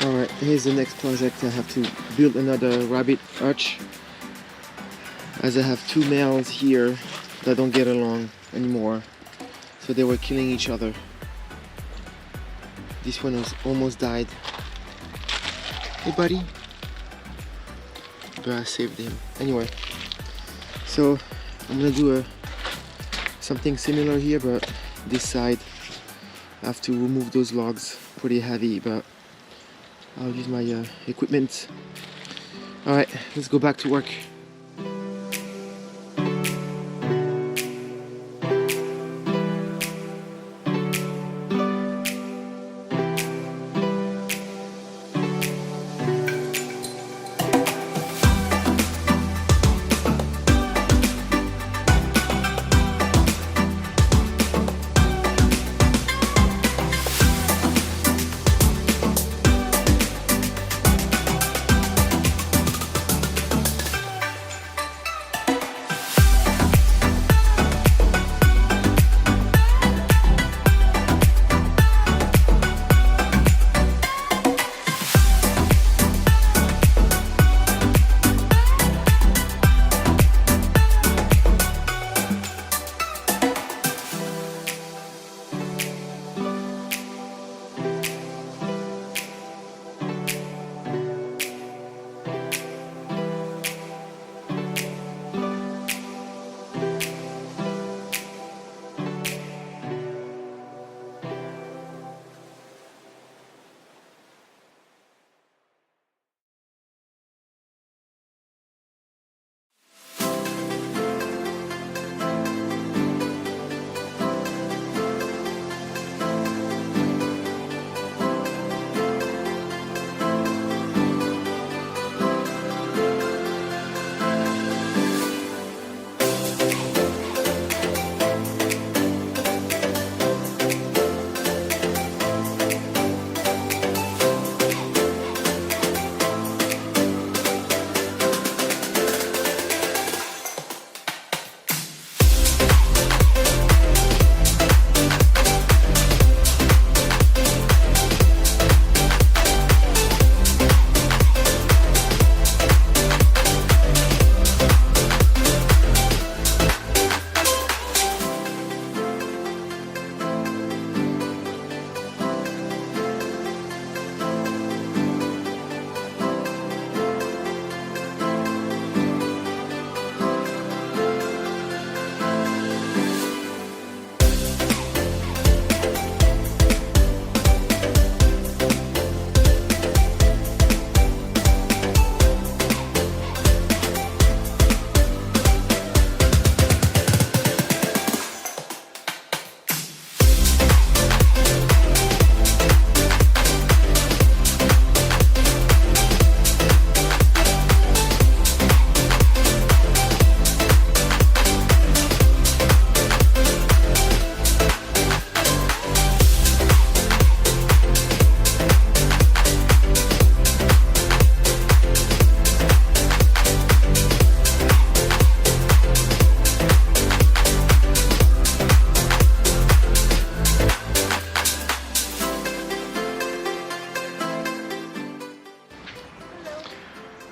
Alright, here's the next project. I have to build another rabbit hutch, as I have two males here that don't get along anymore, so they were killing each other. This one was almost died. Hey buddy. But I saved him. Anyway, so I'm gonna do something similar here, but this side I have to remove those logs. Pretty heavy, but I'll use my equipment. Alright, let's go back to work.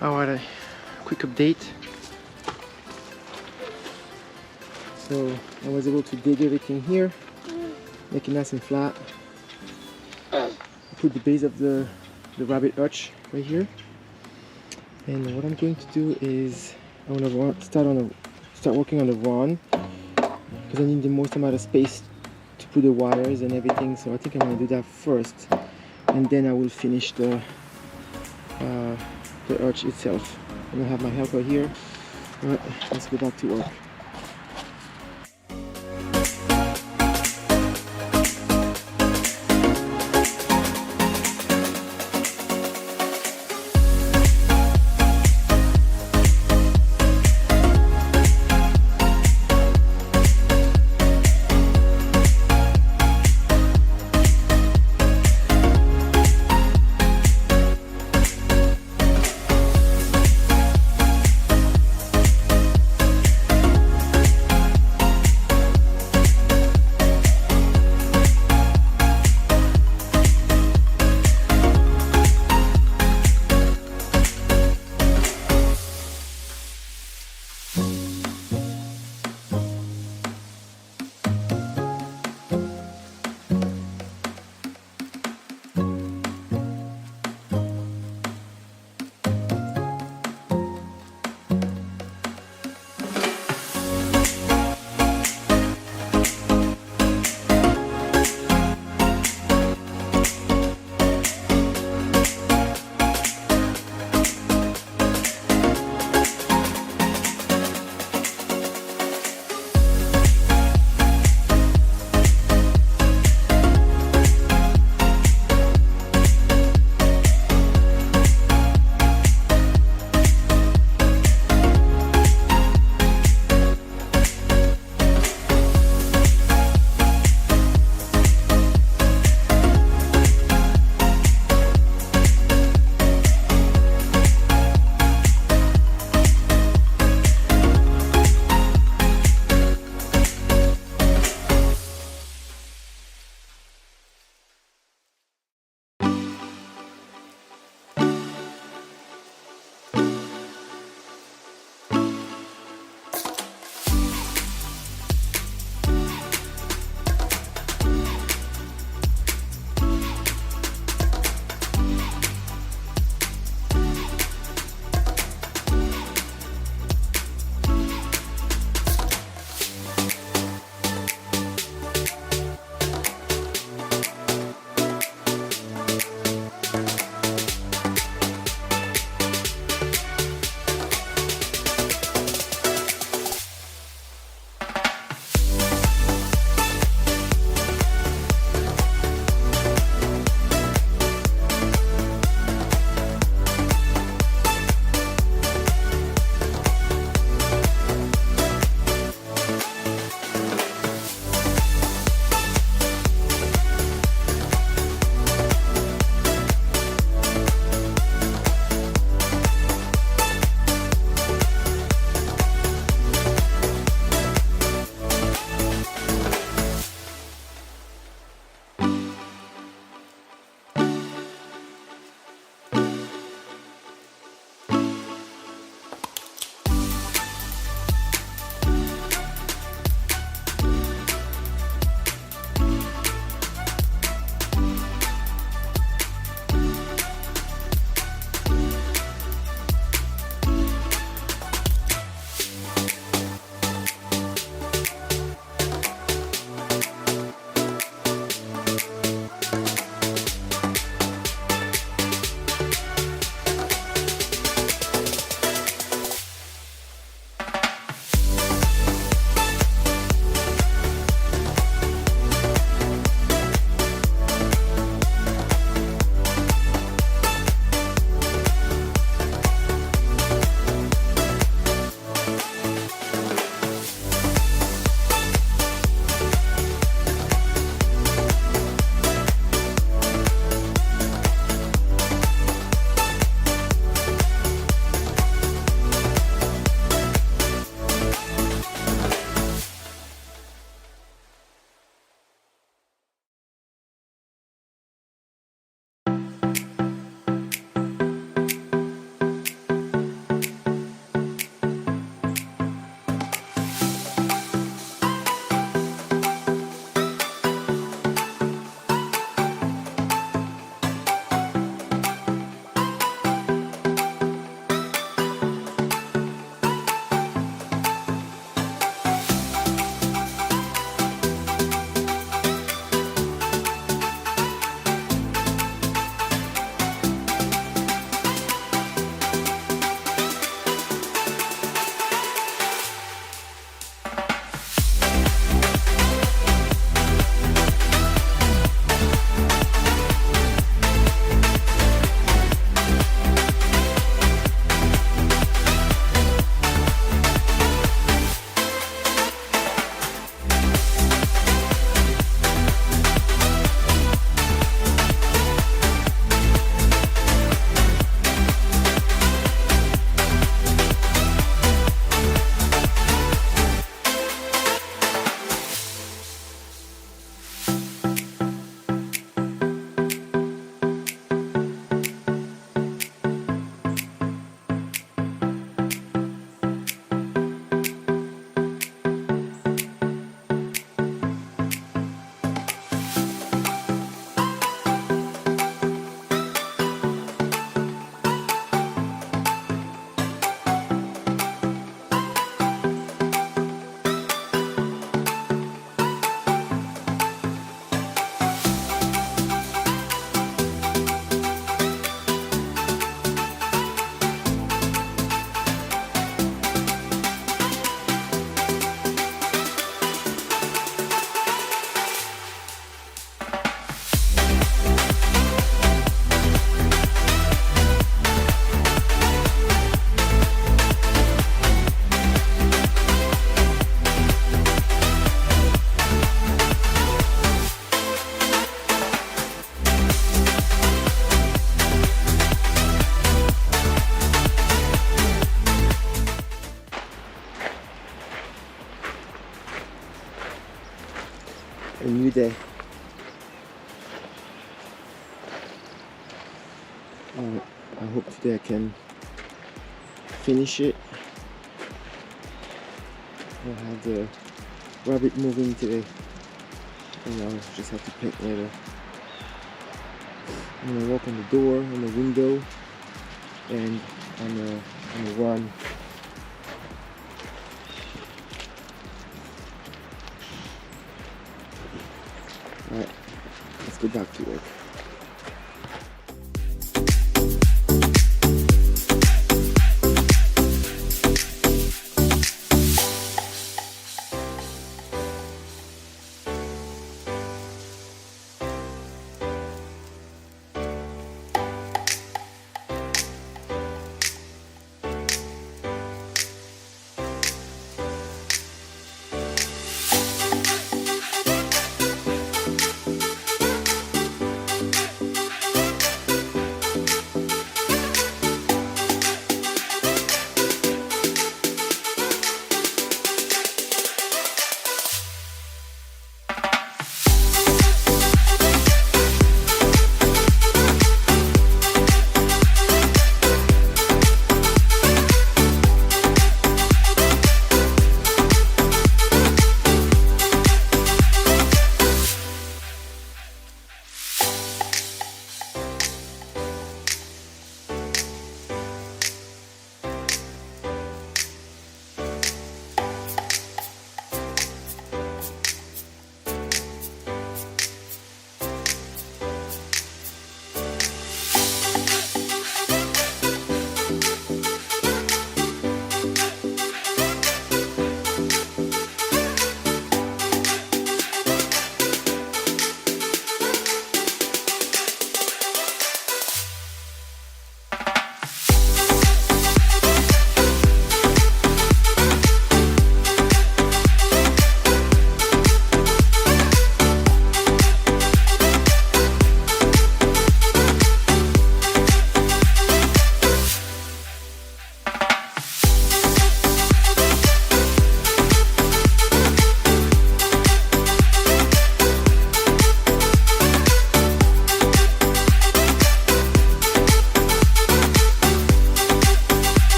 Alright, a quick update. So I was able to dig everything here, make it nice and flat. I put the base of the rabbit hutch right here. And what I'm going to do is I want to start working on the run, because I need the most amount of space to put the wires and everything. So I think I'm going to do that first, and then I will finish the hutch itself. I'm gonna have my helper here. Alright, let's go back to work. today. I hope today I can finish it. I'll have the rabbit moving today, and I'll just have to paint later. I'm gonna walk on the door, on the window, and on the run. Alright, let's go back to work.